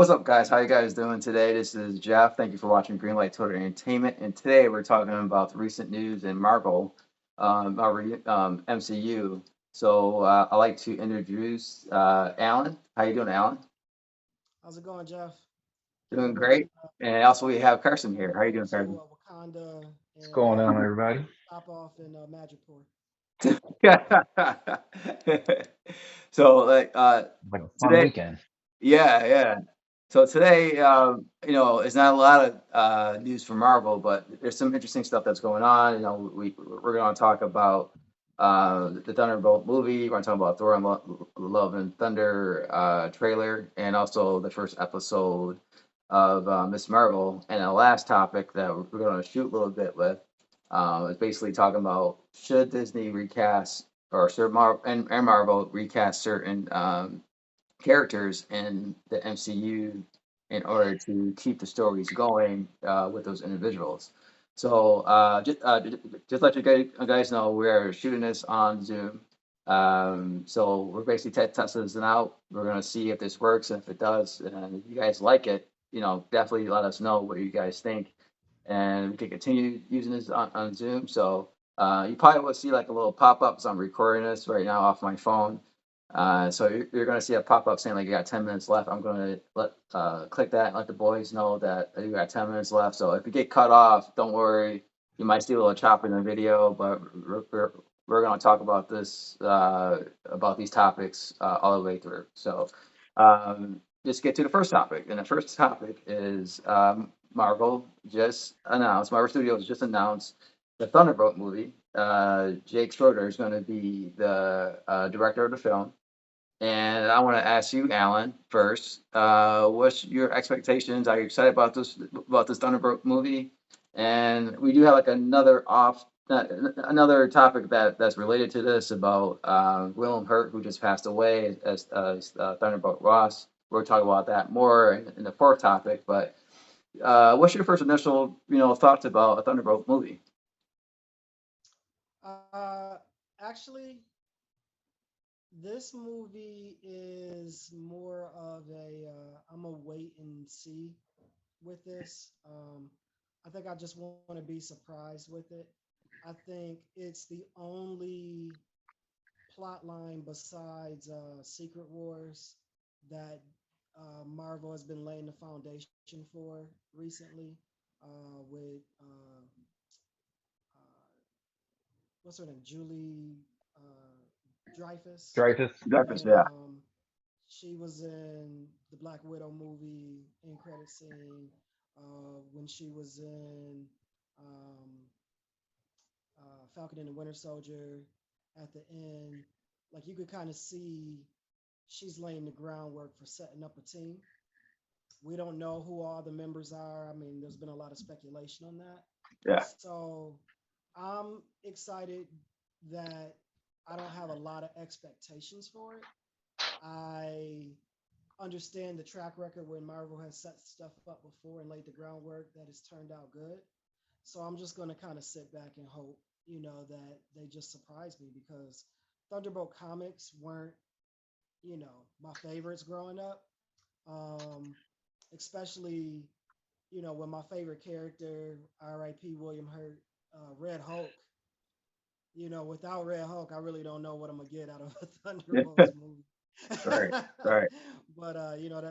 What's up, guys? How you guys doing today? This is Jeff. Thank you for watching Greenlight Total Entertainment. And today we're talking about the recent news in Marvel, MCU. So I'd like to introduce Alan. How you doing, Alan? How's it going, Jeff? Doing We're gonna great. And also we have Carson here. How you doing, to Carson? Wakanda What's and going on, everybody? stop off in Madripoor. So like Like a fun today, weekend. yeah, yeah. So today, it's not a lot of news from Marvel, but there's some interesting stuff that's going on. We're going to talk about the Thunderbolt movie. We're going to talk about Thor and Love and Thunder trailer, and also the first episode of Miss Marvel. And the last topic that we're going to shoot a little bit with is basically talking about should Disney recast or should and Marvel recast certain characters in the MCU in order to keep the stories going with those individuals. So just let you guys know we're shooting this on Zoom. So we're basically testing this out. We're gonna see if this works, and if it does, and if you guys like it, definitely let us know what you guys think, and we can continue using this on Zoom. So you probably will see like a little pop up as I'm recording this right now off my phone. So you're going to see a pop up saying like you got 10 minutes left. I'm going to click that and let the boys know that you got 10 minutes left. So if you get cut off, don't worry. You might see a little chop in the video, but we're going to talk about this about these topics all the way through. So just get to the first topic, and the first topic is Marvel Studios just announced the Thunderbolt movie. Jake Schroeder is going to be the director of the film. And I want to ask you, Alan, first. What's your expectations? Are you excited about this Thunderbolt movie? And we do have like another topic that's related to this about Willem Hurt, who just passed away as Thunderbolt Ross. We'll talk about that more in the fourth topic. But what's your first initial thoughts about a Thunderbolt movie? Actually, this movie is more of I'm a wait and see with this. I think I just want to be surprised with it. I think it's the only plot line besides Secret Wars that Marvel has been laying the foundation for recently with what's her name, Julie Dreyfus, Dreyfus. Breakfast, and yeah. she was in the Black Widow movie in credit scene. When she was in um, Falcon and the Winter Soldier at the end, like you could kind of see she's laying the groundwork for setting up a team. We don't know who all the members are. I mean, there's been a lot of speculation on that. Yeah. So I'm excited that I don't have a lot of expectations for it. I understand the track record when Marvel has set stuff up before and laid the groundwork that has turned out good. So I'm just going to kind of sit back and hope, that they just surprise me because Thunderbolt comics weren't, my favorites growing up. Um, Especially, when my favorite character, R.I.P. William Hurt, Red Hulk. Without Red Hulk, I really don't know what I'm gonna get out of a Thunderbolts movie. Right. Right. But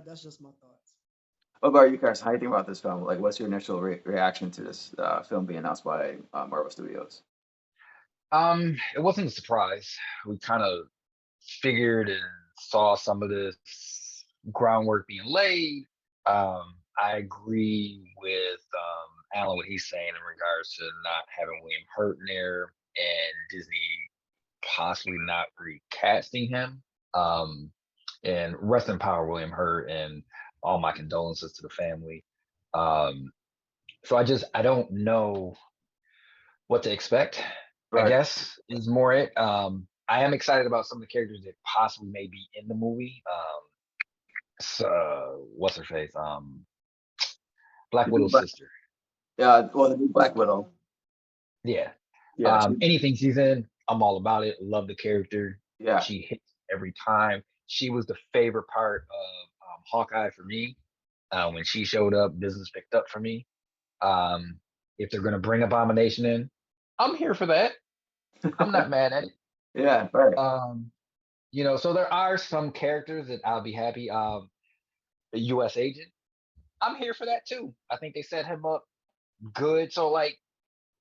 that's just my thoughts. What about you, Carson? How do you think about this film? Like, what's your initial reaction to this film being announced by Marvel Studios? It wasn't a surprise. We kind of figured and saw some of this groundwork being laid. I agree with Alan what he's saying in regards to not having William Hurt in there and Disney possibly not recasting him. Um, and rest in power, William Hurt, and all my condolences to the family. Um, so I don't know what to expect. I Right. guess is more it. I am excited about some of the characters that possibly may be in the movie. What's her face? Black The new Widow's Black, sister. yeah, well, the new Black Widow. Kamala. Yeah. Yeah, Anything she's in, I'm all about it. Love the character. yeah, She hits every time. She was the favorite part of Hawkeye for me. When she showed up, business picked up for me. Um, if they're gonna bring Abomination in, I'm here for that. I'm not mad at it. Yeah, right. Um, so there are some characters that I'll be happy. The U.S. agent, I'm here for that too. I think they set him up good. So like,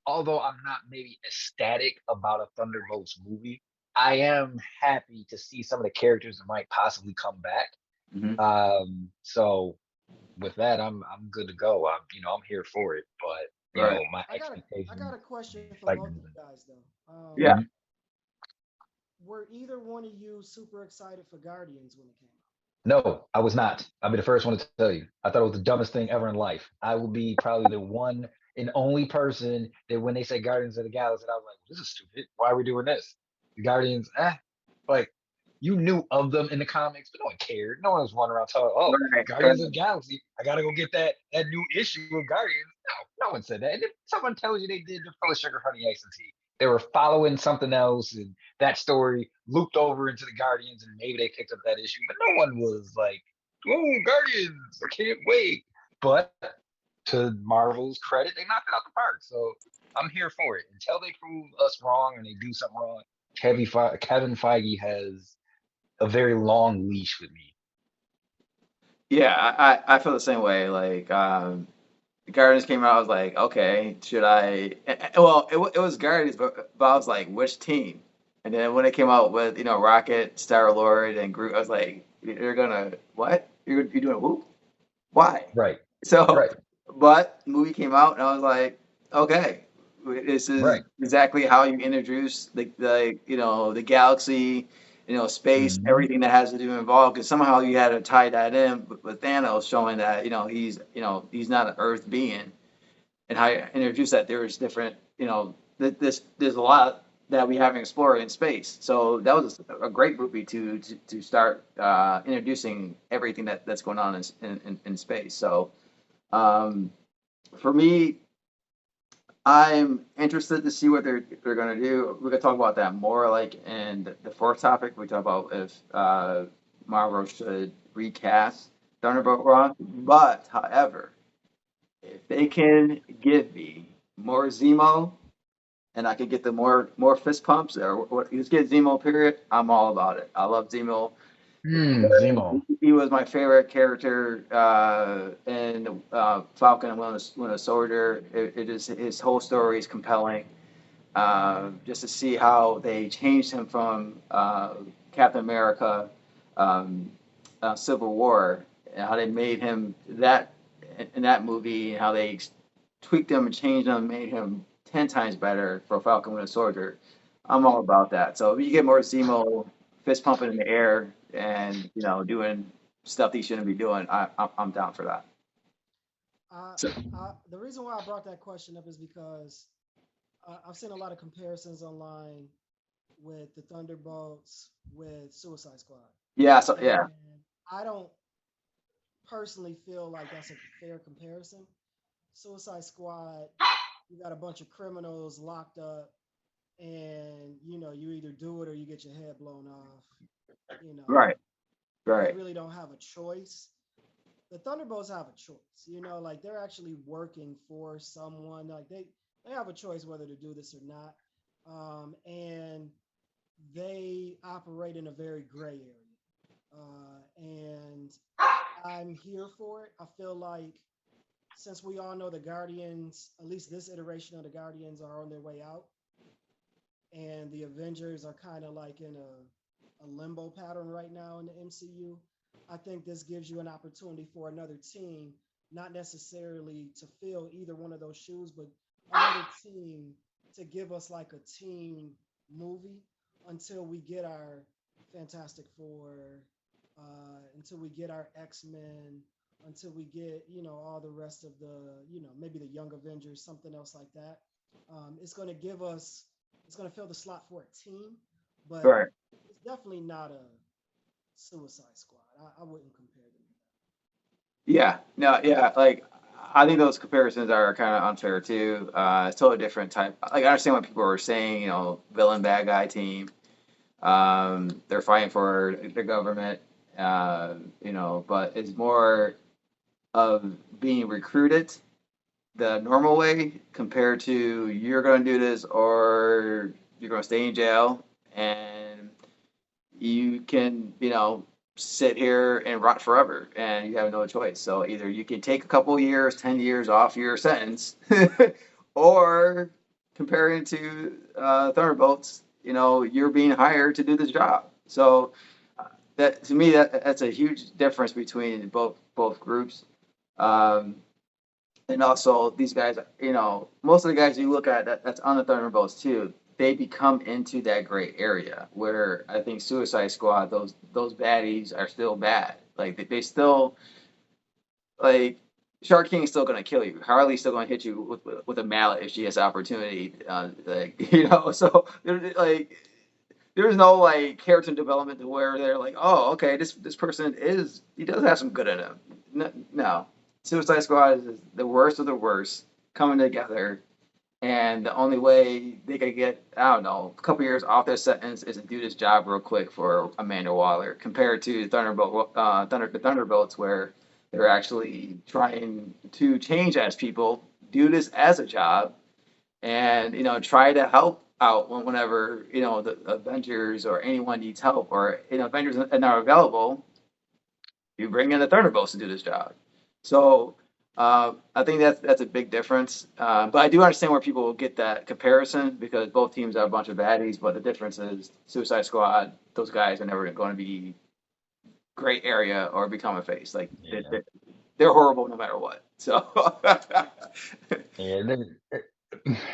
although I'm not maybe ecstatic about a Thunderbolts movie, I am happy to see some of the characters that might possibly come back. Hmm. So with that, I'm good to go. I'm here for it. But Right. my I got expectations a question for like both of you guys though. Yeah. Mhm. Were either one of you super excited for Guardians when it came out? No, I was not. I'll be the first one to tell you. I thought it was the dumbest thing ever in life. I will be probably the one and only person that when they say Guardians of the Galaxy, I was like, this is stupid. Why are we doing this? The Guardians, like you knew of them in the comics, but no one cared. No one was running around talking, oh, Right. Right. Guardians of the Galaxy. I gotta go get that new issue of Guardians. No one said that. And if someone tells you they did, they're full of sugar honey iced tea. They were following something else, and that story looped over into the Guardians, and maybe they picked up that issue. But no one was like, "Oh, Guardians! I can't wait!" But to Marvel's credit, they knocked it out the park. So I'm here for it until they prove us wrong and they do something wrong. Kevin Feige has a very long leash with me. Yeah, I feel the same way. Like, the Guardians came out, I was like, okay, should I? Well, it was Guardians, but I was like, which team? And then when it came out with Rocket, Star Lord, and Groot, I was like, you're gonna what? You're doing who? Why? Right, So, right, but movie came out, and I was like, okay, this is right. exactly how you introduce the galaxy, space, Hmm. everything that has to do involved. Because somehow you had to tie that in with Thanos, showing that he's not an Earth being, and how you introduce that there's different, there's a lot that we haven't explored in space. So that was a great movie to start introducing everything that's going on in space. So um, for me, I'm interested to see what they're going to do. We're going to talk about that more, like in the fourth topic. We talk about if Marvel should recast Thunderbolt Ross. But, however, if they can give me more Zemo and I can get the more fist pumps or just get Zemo, period, I'm all about it. I love Zemo. Zemo. He was my favorite character in Falcon and Winter Soldier. It is his whole story is compelling. Just to see how they changed him from Captain America, um, Civil War, and how they made him that in that movie, and how they tweaked him and changed him, and made him 10 times better for Falcon Winter Soldier. I'm all about that. So if you get more Zemo fist pumping in the air and doing stuff that he shouldn't be doing, I'm down for that. Uh, So the reason why I brought that question up is because I've seen a lot of comparisons online with the Thunderbolts with Suicide Squad, yeah, so and yeah, I don't personally feel like that's a fair comparison. Suicide Squad, you got a bunch of criminals locked up, and you either do it or you get your head blown off. You know, right, they right, really don't have a choice. The Thunderbolts have a choice. Like they're actually working for someone. Like they have a choice whether to do this or not, and they operate in a very gray area. And I'm here for it. I feel like since we all know the Guardians, at least this iteration of the Guardians are on their way out, and the Avengers are kind of like in a limbo pattern right now in the MCU. I think this gives you an opportunity for another team, not necessarily to fill either one of those shoes, but another team to give us like a team movie until we get our Fantastic Four, until we get our X-Men, until we get all the rest of the maybe the Young Avengers, something else like that. It's going to give us it's going to fill the slot for a team, but right. it's definitely not a Suicide Squad. I wouldn't compare them to Yeah, no, yeah, like I think those comparisons are kind of unfair too. It's totally different type. Like I understand what people are saying, villain bad guy team. They're fighting for the government, but it's more. of being recruited the normal way compared to you're going to do this or you're going to stay in jail and you can, sit here and rot forever and you have no choice. So either you can take a couple years, 10 years off your sentence, or comparing to Thunderbolts, you're being hired to do this job. So that to me, that's a huge difference between both groups. Um, and also these guys, most of the guys you look at that's on the Thunderbolts too, they become into that gray area where I think Suicide Squad, those baddies are still bad. Like they still like Shark King's still gonna kill you. Harley's still gonna hit you with a mallet if she has opportunity. So there's no like character development to where they're like, oh, okay, this person he does have some good in him. No, Suicide Squad is the worst of the worst coming together, and the only way they could get, I don't know, a couple years off their sentence is to do this job real quick for Amanda Waller, compared to the Thunderbolts, where they're actually trying to change as people, do this as a job, and try to help out whenever the Avengers or anyone needs help, or Avengers are not available, you bring in the Thunderbolts to do this job. So I think that's a big difference. But I do understand where people will get that comparison because both teams are a bunch of baddies. But the difference is Suicide Squad; those guys are never going to be great area or become a face. Like Yeah, they're horrible no matter what. So yeah.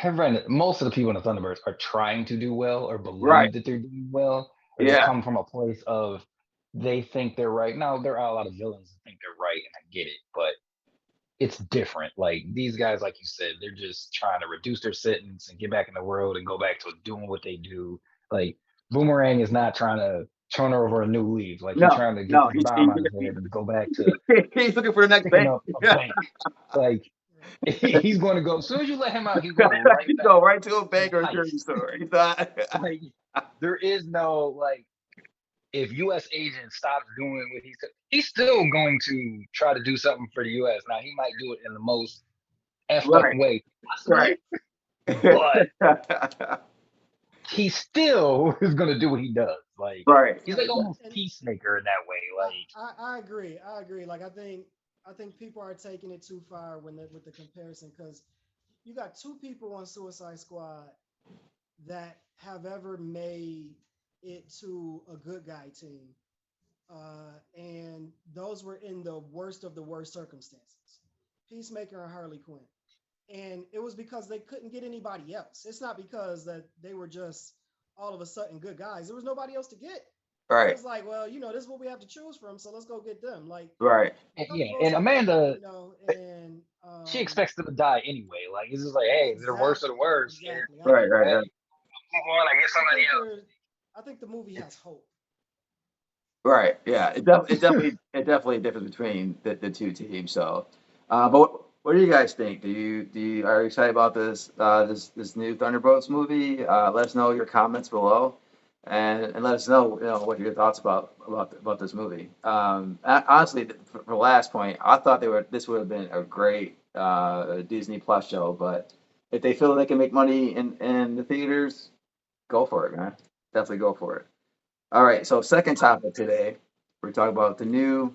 Everyone, most of the people in the Thunderbirds are trying to do well or right, believe that they're doing well, or they yeah, come from a place of they think they're right. Now, there are a lot of villains that think they're right, and I get it, but it's different. Like these guys, like you said, they're just trying to reduce their sentence and get back in the world and go back to doing what they do. Like Boomerang is not trying to turn over a new leaf. Like he's no, trying to get no, this bomb out of his head and go back to he's looking for the next picking bank. up a bank. Like he's going to go as soon as you let him out, he's going right You back go right to a to the bank or a grocery heist. store. He's not. Like there is no like if U.S. agent stops doing what he's still going to try to do something for the U.S. Now he might do it in the most effed up Right, way right. possible, but he still is going to do what he does. Like Right. he's like Right. almost And peacemaker in that way. I, Like I agree. I agree. Like I think people are taking it too far with the comparison because you got two people on Suicide Squad that have ever made it to a good guy team, and those were in the worst of the worst circumstances. Peacemaker and Harley Quinn, and it was because they couldn't get anybody else. It's not because that they were just all of a sudden good guys. There was nobody else to get. It Right. was like, well, this is what we have to choose from, so let's go get them. Like Right. yeah, Thunderbolts and are different, Amanda, and she expects them to die anyway. Like it's just like, hey, they're the worst of the exactly, worst. Here, exactly. Right. Right. hey, Right. move on. I get I somebody think else. there, I think the movie has hope. Right. Yeah. It definitely differs between the two teams. So, but what do you guys think? Do you are you excited about this new Thunderbolts movie? Let us know your comments below, and let us know what your thoughts about this movie. Honestly, for the last point, I thought this would have been a great Disney Plus show, but if they feel they can make money in the theaters, go for it, man. Definitely go for it. All right, so second topic today, we're talking about the new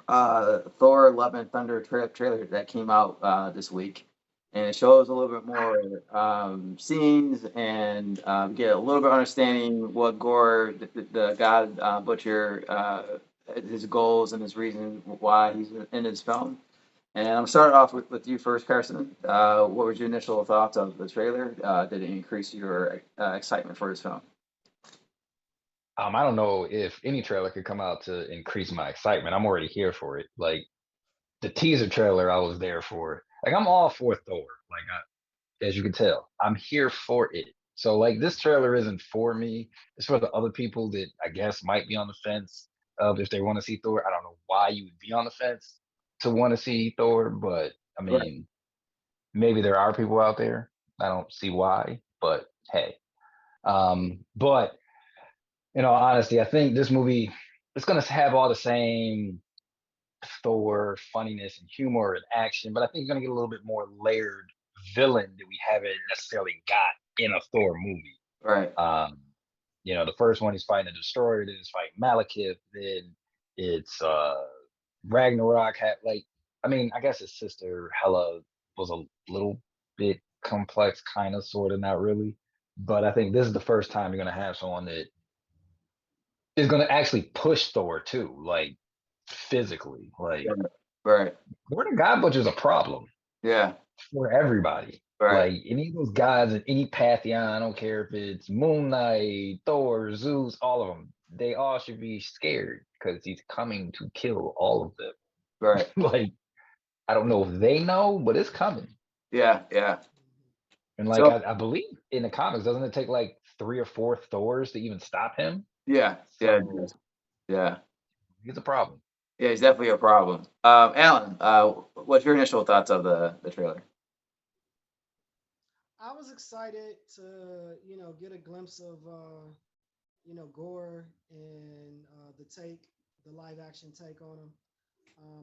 Thor Love and Thunder trailer that came out this week. And it shows a little bit more scenes and get a little bit of understanding what Gore, the God Butcher, his goals and his reason why he's in this film. And I'm starting off with you first, Carson. What was your initial thoughts of the trailer? Did it increase your excitement for this film? I don't know if any trailer could come out to increase my excitement. I'm already here for it. Like the teaser trailer, I was there for. Like I'm all for Thor. Like as you can tell, I'm here for it. So like this trailer isn't for me. It's for the other people that I guess might be on the fence of if they want to see Thor. I don't know why you would be on the fence to want to see Thor, but I Right. mean, maybe there are people out there. I don't see why, but hey. But in all honesty, I think this movie it's gonna have all the same Thor funniness and humor and action, but I think you're gonna get a little bit more layered villain that we haven't necessarily got in a Thor movie. Right. The first one he's fighting a destroyer, then he's fighting Malekith, then it's Ragnarok had like I mean, I guess his sister Hela was a little bit complex, kind of, sort of, not really. But I think this is the first time you're gonna have someone that is gonna actually push Thor too, like physically. Like Right. Right. Gordon God Butcher's a problem Yeah. for everybody. Right. Like any of those gods in any pantheon, I don't care if it's Moon Knight, Thor, Zeus, all of them, they all should be scared because he's coming to kill all of them. Right. Like I don't know if they know, but it's coming. Yeah. Yeah. And like So I believe in the comics, doesn't it take like 3 or 4 Thors to even stop him? yeah. Yeah. It So is. Yeah. he's a problem. Yeah. He's definitely a problem. Alan, what's your initial thoughts of the trailer? I was excited to, get a glimpse of, Gore and the live action take on him.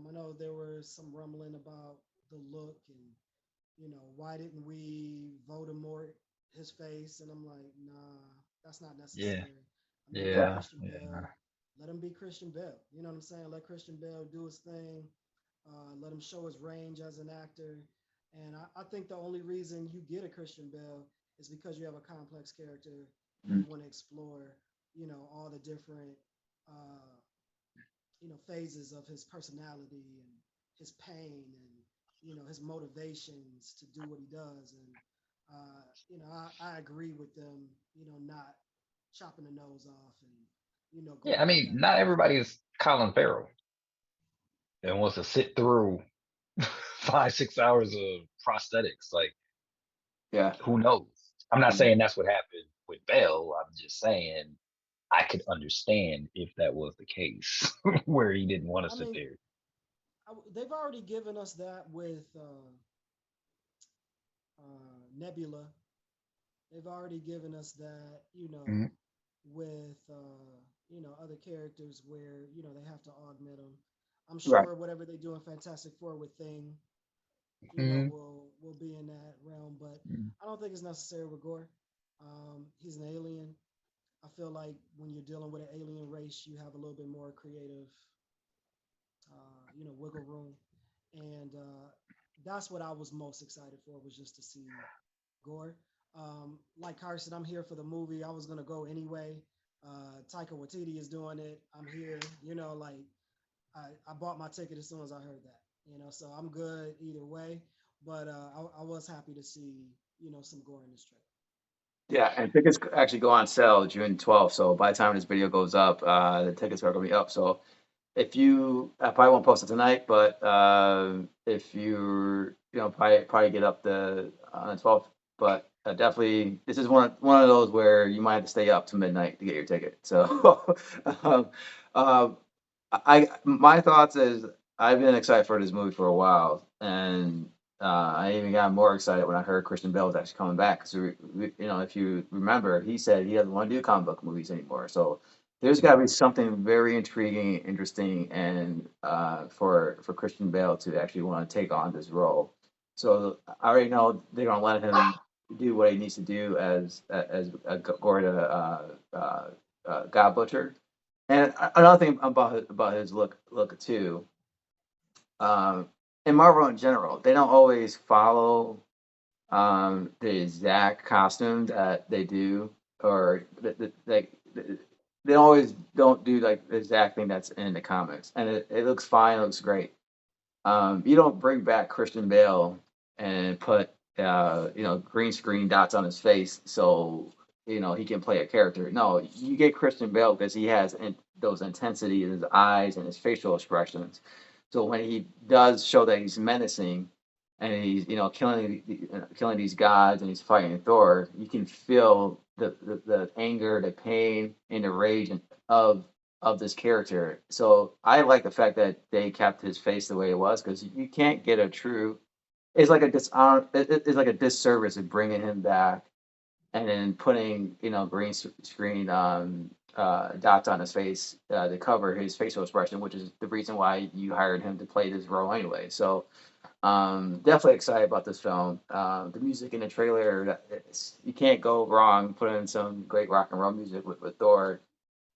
I know there was some rumbling about the look and, why didn't we Voldemort his face? And I'm like, nah, that's not Yeah, necessary. I mean, let Yeah. yeah, Christian yeah. Bale, let him be Christian Bale. You know what I'm saying? Let Christian Bale do his thing. Let him show his range as an actor. And I think the only reason you get a Christian Bale is because you have a complex character and Mm. you want to explore, all the different, uh, phases of his personality and his pain and, his motivations to do what he does. And, I agree with them, not chopping the nose off and, Yeah, I going with mean, that not look. everybody is Colin Farrell and wants to sit through 5, 6 hours of prosthetics. Like, Yeah. who knows? I'm not Yeah. saying that's what happened with Bell. I'm just saying I could understand if that was the case where he didn't want to I sit mean, there. they've already given us that with Nebula. They've already given us that, Mhm. with other characters where they have to augment them. I'm Right. sure whatever they do in Fantastic Four with Thing, Mhm. will be in that realm. But Mhm. I don't think it's necessary with Gore. He's an alien. I feel like when you're dealing with an alien race, you have a little bit more creative, wiggle room, and that's what I was most excited for was just to see Gore. Like Carson, I'm here for the movie. I was gonna go anyway. Taika Waititi is doing it. I'm here. Like I bought my ticket as soon as I heard that. So I'm good either way. But I was happy to see some Gore in this trailer. Yeah. And tickets actually go on sale June 12th. So by the time this video goes up, the tickets are going to be up. So I probably won't post it tonight, but if probably get up on the 12th. But definitely, this is one of those where you might have to stay up to midnight to get your ticket. So, um, um, my thoughts is I've been excited for this movie for a while, and I even got more excited when I heard Christian Bale was actually coming back. Because if you remember, he said he doesn't want to do comic book movies anymore. So there's got to be something very intriguing, interesting, and for Christian Bale to actually want to take on this role. So I already know they're gonna let him do what he needs to do as a Gordon God Butcher. And another thing about his look too, um, in Marvel in general, they don't always follow the exact costume that they do, or like they always don't do like the exact thing that's in the comics, and it looks fine, it looks great. You don't bring back Christian Bale and put green screen dots on his face so he can play a character. No, you get Christian Bale because he has those intensity in his eyes and his facial expressions. So when he does show that he's menacing and he's killing these gods and he's fighting Thor, you can feel the anger, the pain, and the rage of this character. So I like the fact that they kept his face the way it was because you can't get a true. It's like a dishonor. It's like a disservice of bringing him back and then putting green screen dots on his face to cover his facial expression, which is the reason why you hired him to play this role anyway. So definitely excited about this film. The music in the trailer, you can't go wrong putting in some great rock and roll music with Thor.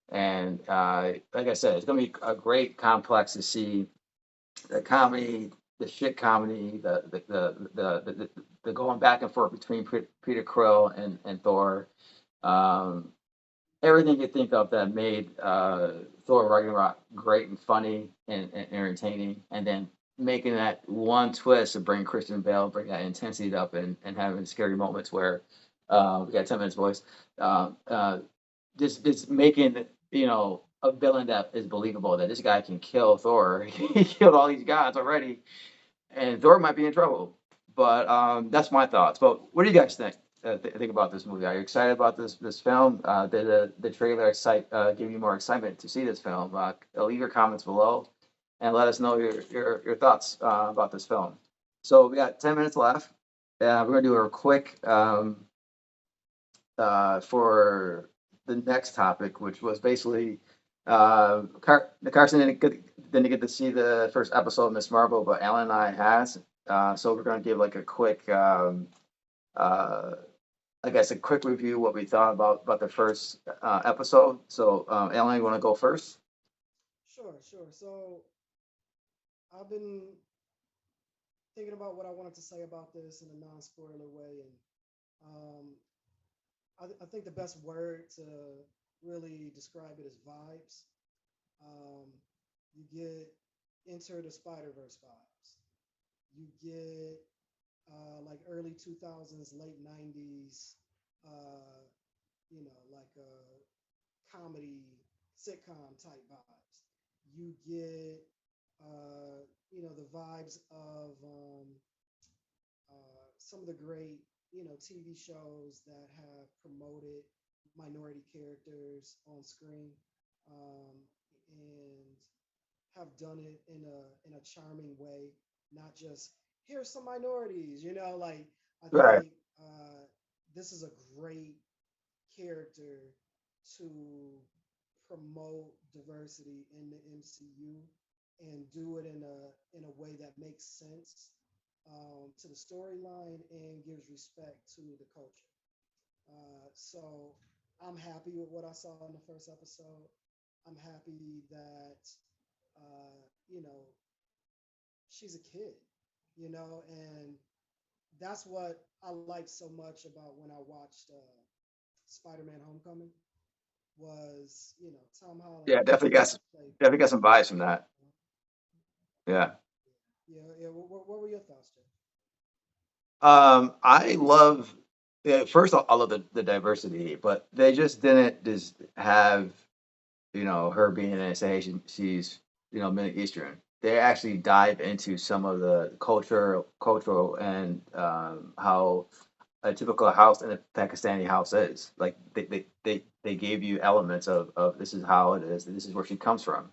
And like I said, it's gonna be a great complex to see the comedy, the shit comedy, the going back and forth between Peter Krill and Thor. Um, Everything you think of that made Thor Ragnarok great and funny and entertaining, and then making that one twist to bring Christian Bale, bring that intensity up, and having scary moments where we got 10 minutes, boys. Uh, uh, just making a villain that is believable that this guy can kill Thor. He killed all these gods already, and Thor might be in trouble. But that's my thoughts. But what do you guys think? Think about this movie. Are you excited about this film? Did the trailer give you more excitement to see this film? Leave your comments below and let us know your thoughts about this film. So we got 10 minutes left. We're gonna do a quick for the next topic, which was basically Carson didn't get to see the first episode of Miss Marvel, but Alan and I has. So we're going to give like a quick, uh, I guess, a quick review what we thought about the first episode. So Alan, you want to go first? Sure, sure. So I've been thinking about what I wanted to say about this in a non-spoiler way, and um, I think the best word to really describe it is vibes. Um, you get Enter the Spider Verse vibes. You get like early 2000s, late 90s, uh, like comedy sitcom type vibes. You get the vibes of some of the great TV shows that have promoted minority characters on screen, um, and have done it in a charming way, not just here's some minorities. Like I Right. think this is a great character to promote diversity in the MCU and do it in a way that makes sense to the storyline and gives respect to the culture. So I'm happy with what I saw in the first episode. I'm happy that you know she's a kid, and that's what I liked so much about when I watched Spider-Man: Homecoming was Tom Holland Yeah, gets a chance to play. definitely got some vibes from that. Yeah. Yeah, yeah. What were your thoughts, Jeff? I love. Yeah, first, I love the diversity, but they just didn't just have her being an say she's Middle Eastern. They actually dive into some of the cultural and how a typical house in a Pakistani house is. Like they gave you elements of this is how it is, this is where she comes from,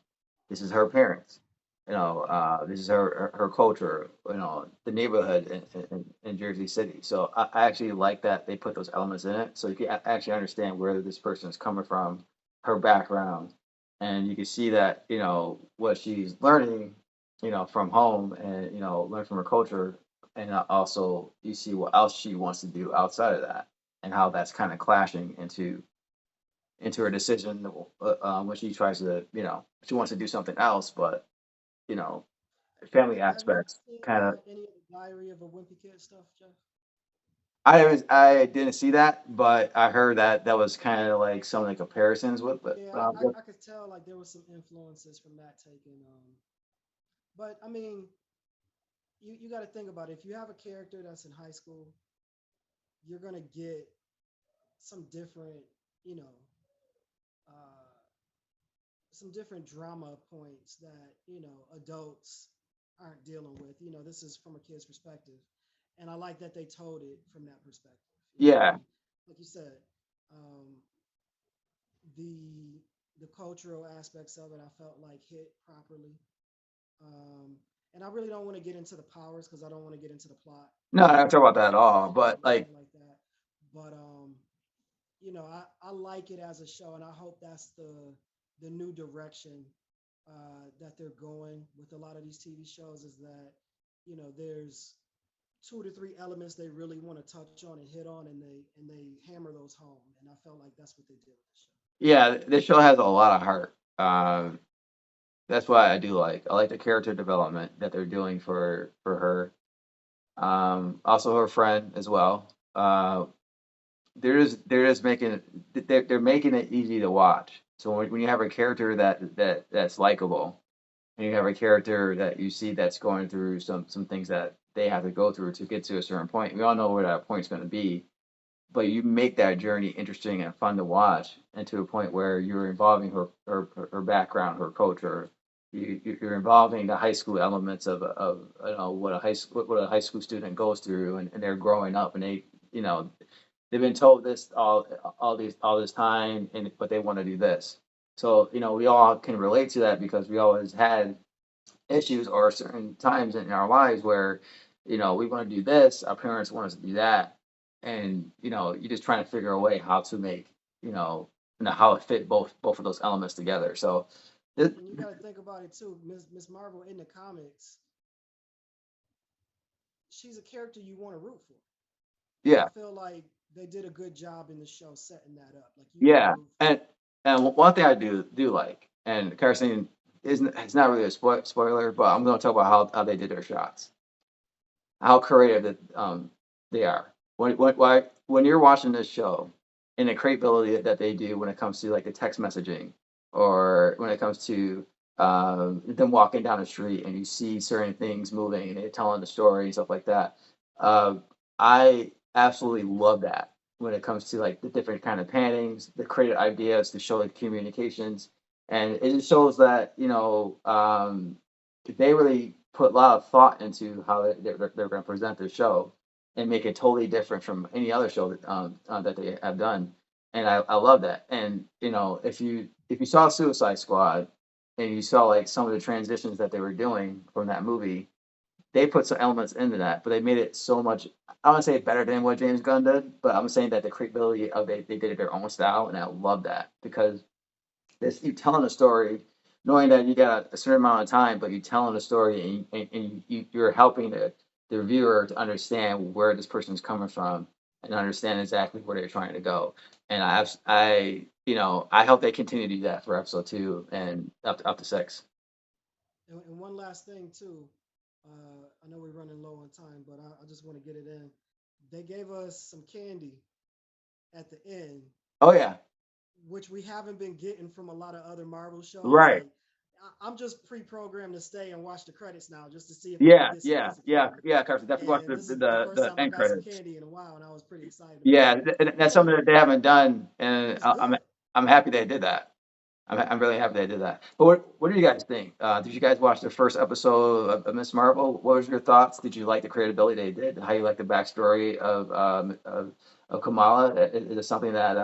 this is her parents, this is her culture, the neighborhood in Jersey City. So I actually like that they put those elements in it, so you can actually understand where this person is coming from, her background, and you can see that what she's learning, from home and learn from her culture, and also you see what else she wants to do outside of that, and how that's kind of clashing into her decision when she tries to she wants to do something else, but you know family Have you aspects seen kind of. any of the Diary of a Wimpy Kid stuff, Jeff? I didn't see that, but I heard that that was kind of like some of the comparisons Yeah, with. I could tell like there was some influences from that taken. But I mean, you got to think about it. If you have a character that's in high school, you're gonna get some different, you know, uh, some different drama points that adults aren't dealing with. This is from a kid's perspective, and I like that they told it from that perspective. Yeah. And like you said, um, the the cultural aspects of it, I felt like hit properly. Um, and I really don't want to get into the powers because I don't want to get into the plot No, I don't talk about that at all, or but like. anything like that. But I like it as a show, and I hope that's the new direction that they're going with a lot of these TV shows. Is that there's two to three elements they really want to touch on and hit on, and they hammer those home. And I felt like that's what they did with the show. Yeah, this show has a lot of heart. That's why I do like. I like the character development that they're doing for her. Also her friend as well. They're just making they're making it easy to watch. So when you have a character that's likable, and you have a character that you see that's going through some things that they have to go through to get to a certain point. We all know where that point's going to be, but you make that journey interesting and fun to watch, and to a point where you're involving her background, her culture. You're involving the high school elements of what a high school student goes through, and they're growing up, and you know they've been told this all this time, and but they want to do this. So we all can relate to that because we always had issues or certain times in our lives where we want to do this, our parents want us to do that, and you're just trying to figure a way how to make you know how to fit both of those elements together. So it, And you got to think about it too. Miss Marvel in the comics, she's a character you want to root for, and I yeah, feel like they did a good job in the show setting that up. Like you want to yeah, root for and her. one thing I do like, and Carson isn't it's not really a spoiler, but I'm going to talk about how they did their shots, how creative they are. When you're watching this show, and the creativity that they do when it comes to like the text messaging, or when it comes to them walking down the street and you see certain things moving and they're telling the story and stuff like that. Uh, I absolutely love that when it comes to like the different kind of pannings, the creative ideas to show the communications, and it just shows that they really put a lot of thought into how they're going to present their show and make it totally different from any other show that they have done. And I love that. And if you saw Suicide Squad and you saw like some of the transitions that they were doing from that movie, they put some elements into that, but they made it so much. I want to say better than what James Gunn did, but I'm saying that the creativity of it, they did it their own style, and I love that because this you telling a story, knowing that you got a certain amount of time, but you telling a story, and you're helping the viewer to understand where this person's coming from and understand exactly where they're trying to go. And I hope they continue to do that for episode two and up to six. And one last thing too, I know we're running low on time, but I just want to get it in. They gave us some candy at the end, Oh yeah, which we haven't been getting from a lot of other Marvel shows. right. Like I'm just pre-programmed to stay and watch the credits now just to see if I'm gonna Yeah, get some yeah, music yeah, from it. yeah. Carson, definitely watch And this is the first the time I end got some credits. candy in a while, and I was pretty excited about Yeah, it. that's But something that they haven't done, and it's good. I'm happy they did that. I'm really happy they did that. But what do you guys think? Did you guys watch the first episode of Miss Marvel? What was your thoughts? Did you like the creativity they did? How you like the backstory of Kamala? Is it something that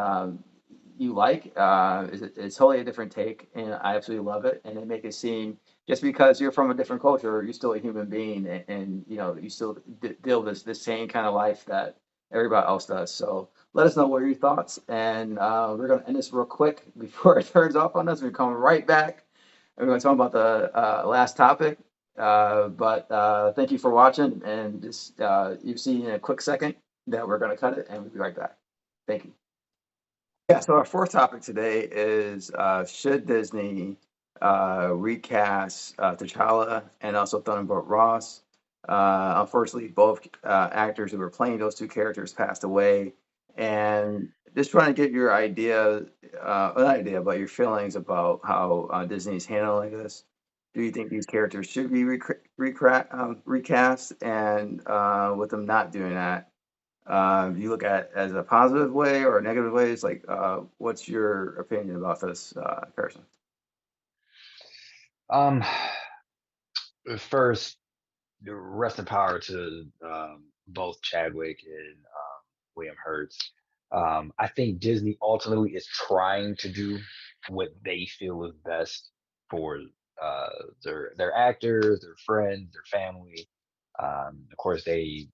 you like? It's totally a different take, and I absolutely love it. And they make it seem just because you're from a different culture, you're still a human being, and you still deal with this same kind of life that everybody else does. So let us know what are your thoughts, and we're going to end this real quick before it turns off on us. We're coming right back, and we're going to talk about the last topic. But thank you for watching, and just you see in a quick second that we're going to cut it, and we'll be right back. Thank you. Yeah, so our fourth topic today is should Disney recast T'Challa and also Thunderbolt Ross? Unfortunately, both actors who were playing those two characters passed away, and just trying to get your idea, not idea, but your feelings about how Disney's handling this. Do you think these characters should be recast? And with them not doing that, you look at it as a positive way or a negative way? It's like, what's your opinion about this, Carson? Um, First, rest in power to both Chadwick and William Hurts. I think Disney ultimately is trying to do what they feel is best for uh, their actors, their friends, their family. Of course, they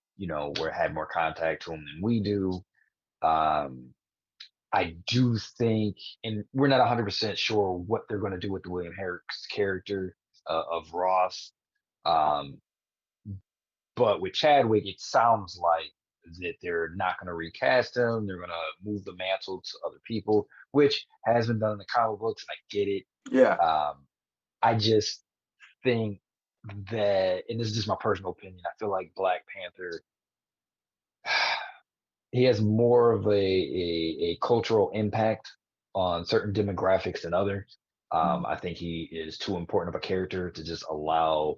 were had more contact to them than we do. Um, I do think, and we're not 100% sure what they're going to do with the William Harris character of Ross. Um, but with Chadwick, it sounds like that they're not going to recast him. They're going to move the mantle to other people, which has been done in the comic books, and I get it. Yeah, I just think that, and this is just my personal opinion, I feel like Black Panther, he has more of a cultural impact on certain demographics than others. I think he is too important of a character to just allow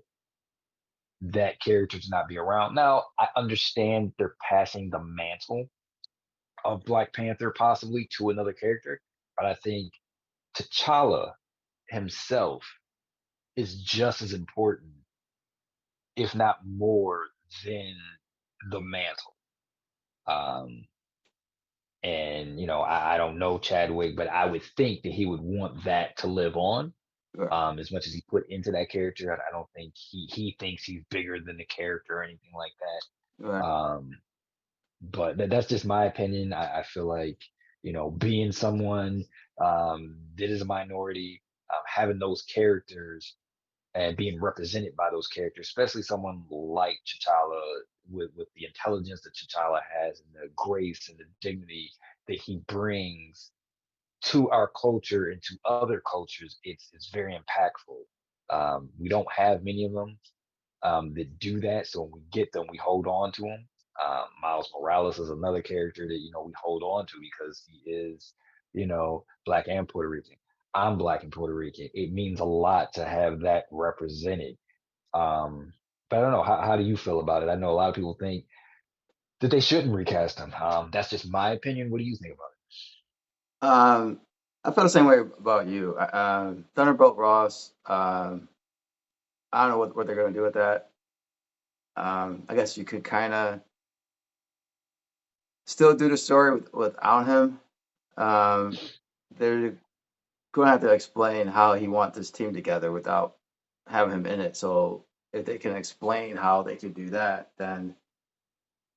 that character to not be around. Now, I understand they're passing the mantle of Black Panther possibly to another character, but I think T'Challa himself is just as important, if not more, than the mantle. Um, and I don't know Chadwick, but I would think that he would want that to live on. right, As much as he put into that character, I don't think he thinks he's bigger than the character or anything like that. right. But that's just my opinion. I feel like being someone that is a minority, having those characters and being represented by those characters, especially someone like T'Challa with the intelligence that T'Challa has and the grace and the dignity that he brings to our culture and to other cultures, it's very impactful. We don't have many of them that do that, so when we get them, we hold on to them. Miles Morales is another character that we hold on to because he is black and Puerto Rican. I'm black and Puerto Rican. It means a lot to have that represented. Um, but I don't know. How do you feel about it? I know a lot of people think that they shouldn't recast him. That's just my opinion. What do you think about Um, I feel the same way about you. Thunderbolt Ross. I don't know what they're going to do with that. I guess you could kind of still do the story without him. Um, they're going to have to explain how he wants this team together without having him in it. So if they can explain how they could do that, then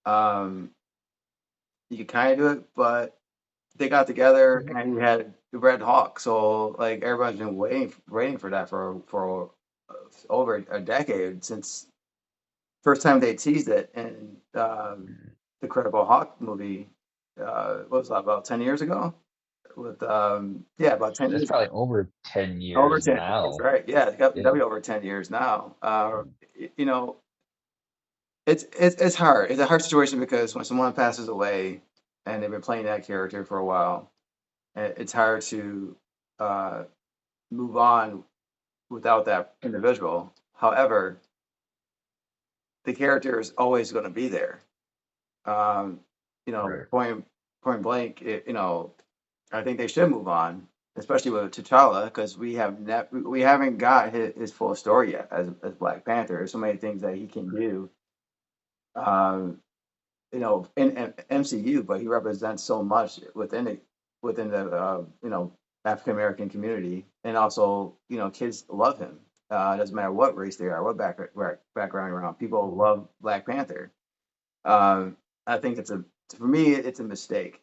um, you could kind of do it. But they got together it? and he had the Red Hawk. So like everybody's been waiting for that for over a decade since first time they teased it in the Credible Hawk movie. What was that, about 10 years ago? With yeah, about ten That's years probably over 10 Over years 10 years, now. right? Yeah, it's got Yeah. to be over 10 years now. You know, it's hard. It's a hard situation because when someone passes away and they've been playing that character for a while, it's hard to uh, move on without that individual. However, the character is always going to be there. Um, Right. point blank, I think they should move on, especially with T'Challa, because we haven't got his full story yet as Black Panther. There's so many things that he can do, um, in MCU, but he represents so much within the African American community, and also kids love him. It doesn't matter what race they are, what background you're around. People love Black Panther. Um, I think for me it's a mistake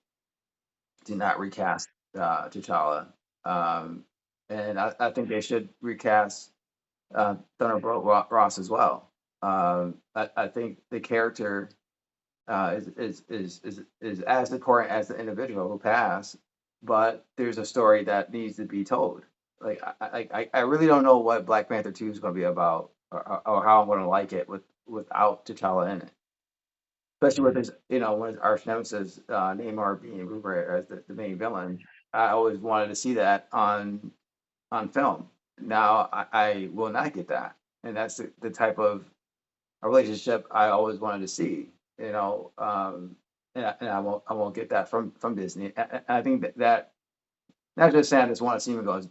to not recast T'Challa. Um, and I think they should recast Thunderbolt Ross as well. I think the character is as important as the individual who passed, but there's a story that needs to be told. Like I really don't know what Black Panther 2 is going to be about, or how I'm going to like it without T'Challa in it. Especially with Mhm. his, one of his arch nemesis, Neymar being Ruber as the main villain. I always wanted to see that on film. Now I will not get that, and that's the type of a relationship I always wanted to see. And I won't get that from Disney. And I think that not just saying I just want to see him go as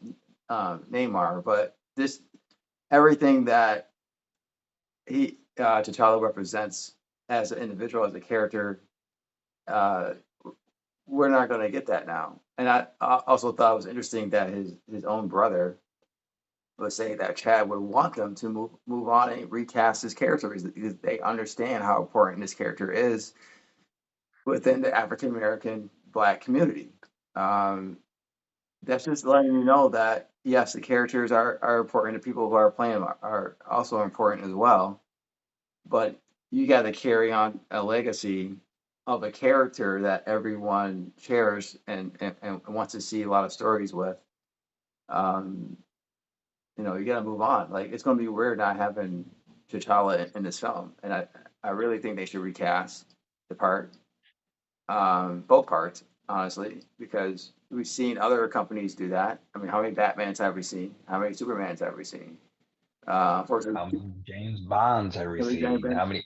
Neymar, but this everything that T'Challa represents as an individual, as a character, uh, we're not going to get that now. And I also thought it was interesting that his own brother was saying that Chad would want them to move on and recast his character because they understand how important this character is within the African American Black community. Um, that's just letting you know that yes, the characters are important. The people who are playing them are also important as well. But you got to carry on a legacy of a character that everyone shares and wants to see a lot of stories with. Um, you got to move on. Like it's going to be weird not having T'Challa in this film, and I really think they should recast the part, both parts, honestly, because we've seen other companies do that. I mean, how many Batmans have we seen? How many Supermans have we seen? How Unfortunately, many James Bonds have we Billy Giant seen? Ben. How many?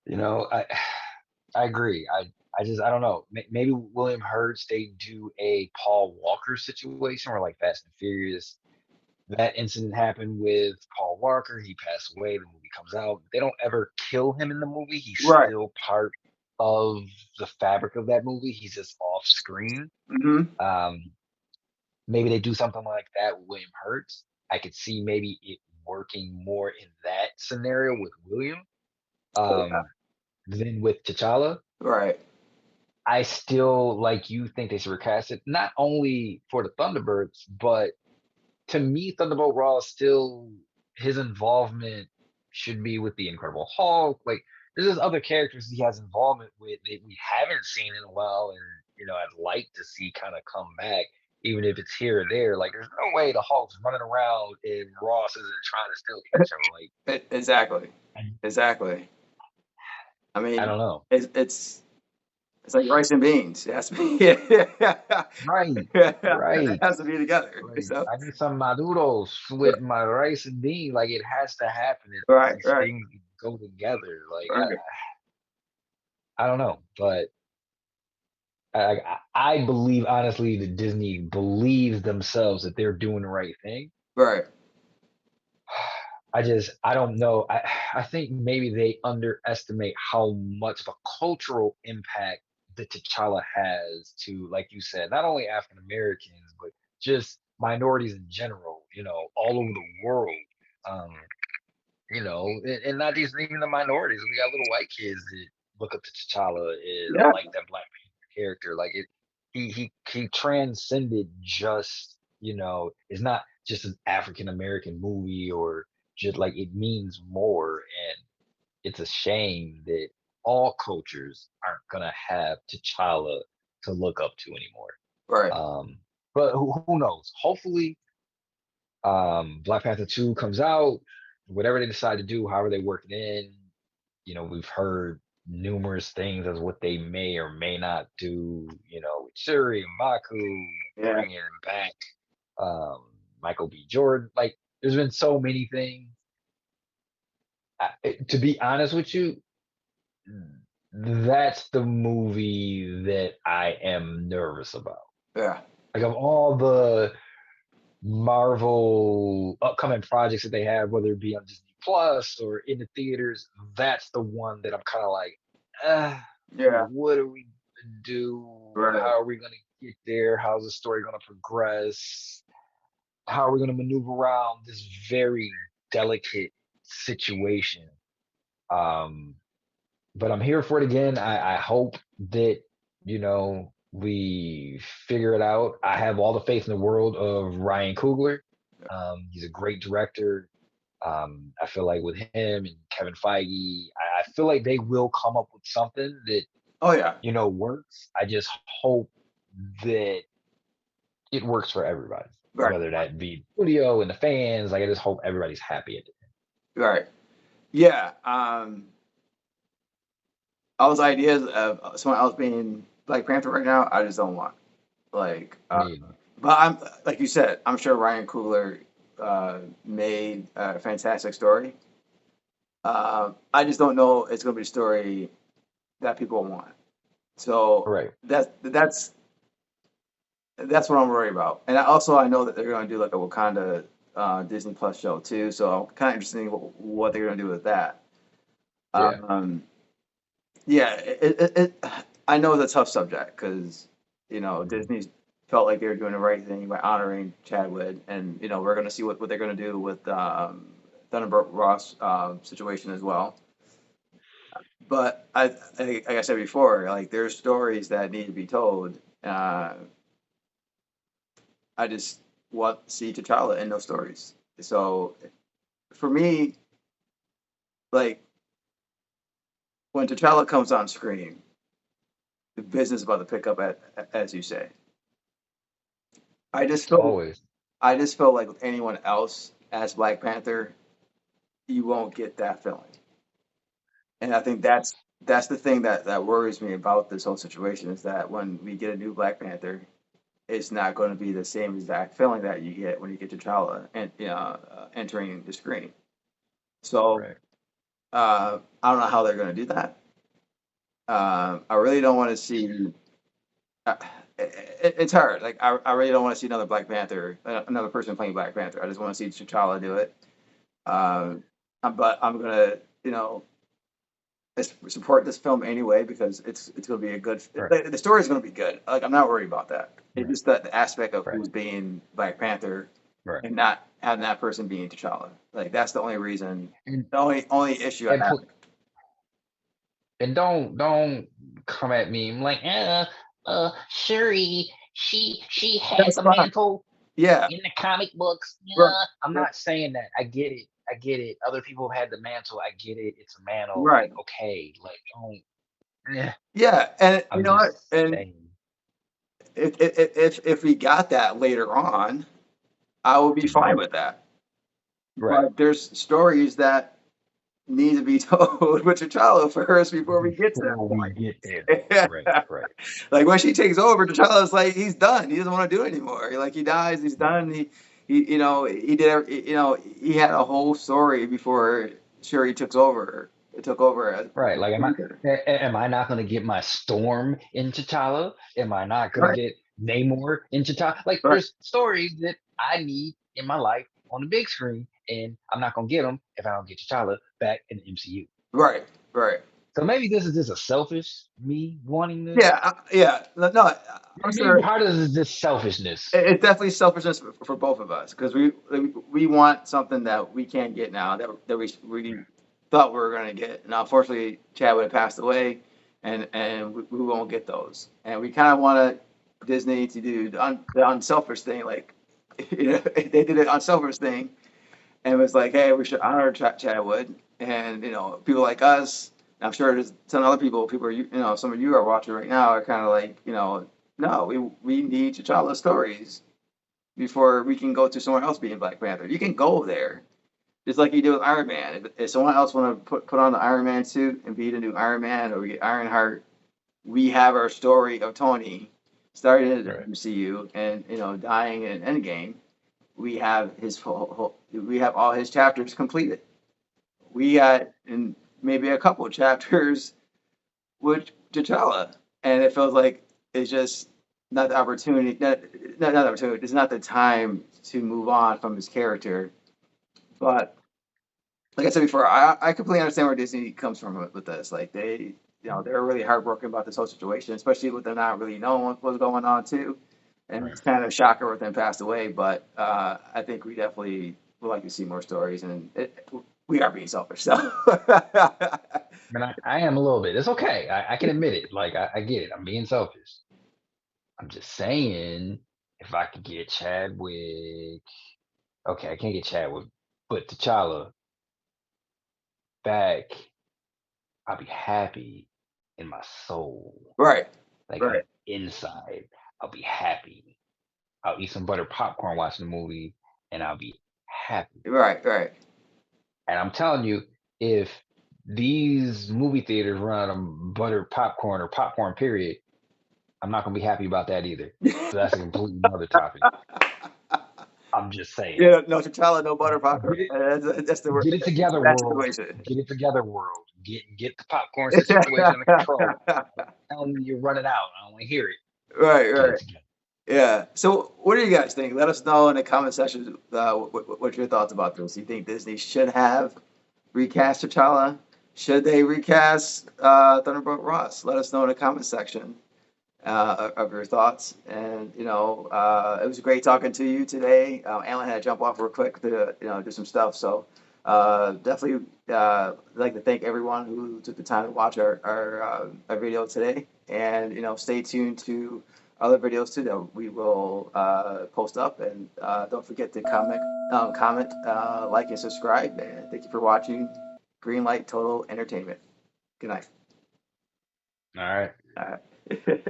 You know, I agree. I don't know. Maybe William Hurts they do a Paul Walker situation where like Fast and Furious. That incident happened with Paul Walker. He passed away. The movie comes out. They don't ever kill him in the movie. He's Right. still part of the fabric of that movie. He's just off screen. Mm-hmm. Um, maybe they do something like that with William Hurts. I could see maybe it working more in that scenario with William Oh, yeah. than with T'Challa. Right. I still, like you, think they should recast it, not only for the Thunderbirds, but to me, Thunderbolt Ross still his involvement should be with the Incredible Hulk. Like, there's just other characters he has involvement with that we haven't seen in a while, and I'd like to see kind of come back, even if it's here or there. Like, there's no way the Hulk's running around and Ross isn't trying to still catch him. Like, Exactly. I, Exactly. I I mean, don't know. it's like rice and beans. It has to be, yeah. Right, It right. has to be together. Like, So, I need some maduros with my rice and beans. Like, it has to happen. right, These right, things go together. Like, right, I don't know, but I believe honestly that Disney believes themselves that they're doing the right thing. right, I don't know. I think maybe they underestimate how much of a cultural impact that T'Challa has to, like you said, not only African Americans but just minorities in general. All over the world. Um, and not just even the minorities. We got little white kids that look up to T'Challa and yeah, like that Black Panther character. Like it, he transcended just it's not just an African American movie or just like it means more. And it's a shame that all cultures aren't gonna have T'Challa to look up to anymore. right, But who knows? Hopefully, Black Panther 2 comes out, whatever they decide to do, however they work it in, we've heard numerous things as what they may or may not do, with Shuri and Baku, yeah, bringing back um, Michael B. Jordan. Like, there's been so many things. To be honest with you, that's the movie that I am nervous about. yeah, Like, of all the Marvel upcoming projects that they have, whether it be on Disney Plus or in the theaters, that's the one that I'm kind of like, yeah, what are we gonna do? right, How are we gonna get there? How's the story gonna progress? How are we gonna maneuver around this very delicate situation? Um, but I'm here for it again. I hope that we figure it out. I have all the faith in the world of Ryan Coogler. He's a great director. I feel like with him and Kevin Feige, I feel like they will come up with something that oh yeah, works. I just hope that it works for everybody, right, whether that be the studio and the fans. Like I just hope everybody's happy at it. right, yeah. All those ideas of someone else being Black Panther right now, I just don't want. Like, I mean, but I'm like you said, I'm sure Ryan Coogler made a fantastic story. I just don't know it's going to be a story that people want. So right. that's what I'm worried about. And I know that they're going to do like a Wakanda Disney Plus show too. So I'm kind of interested in what they're going to do with that. Yeah. Um, yeah, I know it's a tough subject because Mhm. Disney felt like they were doing the right thing by honoring Chadwick, and we're going to see what they're going to do with Thunderbolt Ross situation as well. But like I said before, like there's stories that need to be told. I just want to see T'Challa in those stories. So for me, like when T'Challa comes on screen, the business is about to pick up as you say. I just feel Always. I just felt like with anyone else as Black Panther, you won't get that feeling. And I think that's the thing that worries me about this whole situation is that when we get a new Black Panther, it's not going to be the same exact feeling that you get when you get T'Challa and entering the screen. So Right. I don't know how they're going to do that. I really don't want to see. Uh, it's hard. Like I really don't want to see another Black Panther, another person playing Black Panther. I just want to see T'Challa do it. Um, but I'm gonna, support this film anyway because it's gonna be a good. Right. The story is gonna be good. Like I'm not worried about that. It's Right. just the aspect of Right. who's being Black Panther Right. and not having that person being T'Challa. Like that's the only reason. And The only issue I and have. pl- and don't come at me like, Shuri, she had That's the fine. mantle Yeah. in the comic books. Right. Yeah, I'm Right. not saying that. I get it. I get it. Other people have had the mantle. I get it. It's a mantle. Right. Like, okay, like, don't. Yeah, Yeah. And you I'm know what? just And saying. if we got that later on, I would be Mhm. fine with that. Right. But there's stories that need to be told with T'Challa first before we get to that Before we get there. Right. point. Right. Like when she takes over, T'Challa's like he's done. He doesn't want to do it anymore. Like he dies, he's Right. done. He did. He had a whole story before Shuri took over. Took over as Right. Like, leader. am I not going to get my Storm in T'Challa? Am I not going to Right. get Namor in T'Challa? Like, Right. there's stories that I need in my life on the big screen, and I'm not going to get them if I don't get T'Challa back in the MCU. Right. Right. So maybe this is just a selfish me wanting this. Yeah. Yeah. No. I'm Maybe sure. part of this is just selfishness. It's definitely selfishness for both of us because we want something that we can't get now that we really thought we were going to get. And unfortunately, Chadwick had passed away, and we won't get those. And we kind of wanted Disney to do the unselfish thing, like they did the unselfish thing, and it was like, hey, we should honor Chadwick, and people like us. I'm sure there's some other people are some of you are watching right now are kind of like no, we need T'Challa stories before we can go to someone else being Black Panther. You can go there, just like you do with Iron Man. If someone else want to put on the Iron Man suit and be the new Iron Man, or we get Ironheart, we have our story of Tony starting in the Right. MCU and dying in Endgame. We have we have all his chapters completed. We got in maybe a couple of chapters with T'Challa, and it feels like it's just not the opportunity. Not the opportunity. It's not the time to move on from his character. But like I said before, I completely understand where Disney comes from with this. Like they're really heartbroken about this whole situation, especially with them not really knowing what was going on too. And Right. it's kind of a shocker with them passed away. But I think we definitely would like to see more stories, and we are being selfish. So I mean, I am a little bit. It's okay. I can admit it. Like, I get it. I'm being selfish. I'm just saying, if I could get Chadwick, okay, I can't get Chadwick, but T'Challa back, I'll be happy in my soul, right, like on right, the inside. I'll be happy. I'll eat some butter popcorn watching the movie, and I'll be happy. right, right. And I'm telling you, if these movie theaters run on butter popcorn or popcorn, period, I'm not gonna be happy about that either. So that's a completely other topic. I'm just saying. Yeah, no T'Challa, no butter popcorn. Get it, That's the word. get it together, That world. situation. Get it together, world. Get the popcorn situation under control. Tell me you're running out. I don't want to hear it. Right, Get it right. together. Yeah. So, what do you guys think? Let us know in the comment section what your thoughts about this. You think Disney should have recast T'Challa? Should they recast Thunderbolt Ross? Let us know in the comment section of your thoughts. And it was great talking to you today. Alan had to jump off real quick to do some stuff. So definitely like to thank everyone who took the time to watch our video today. And stay tuned to other videos too that we will post up. And don't forget to comment, like, and subscribe. And thank you for watching Greenlight Total Entertainment. Good night. All right. All right.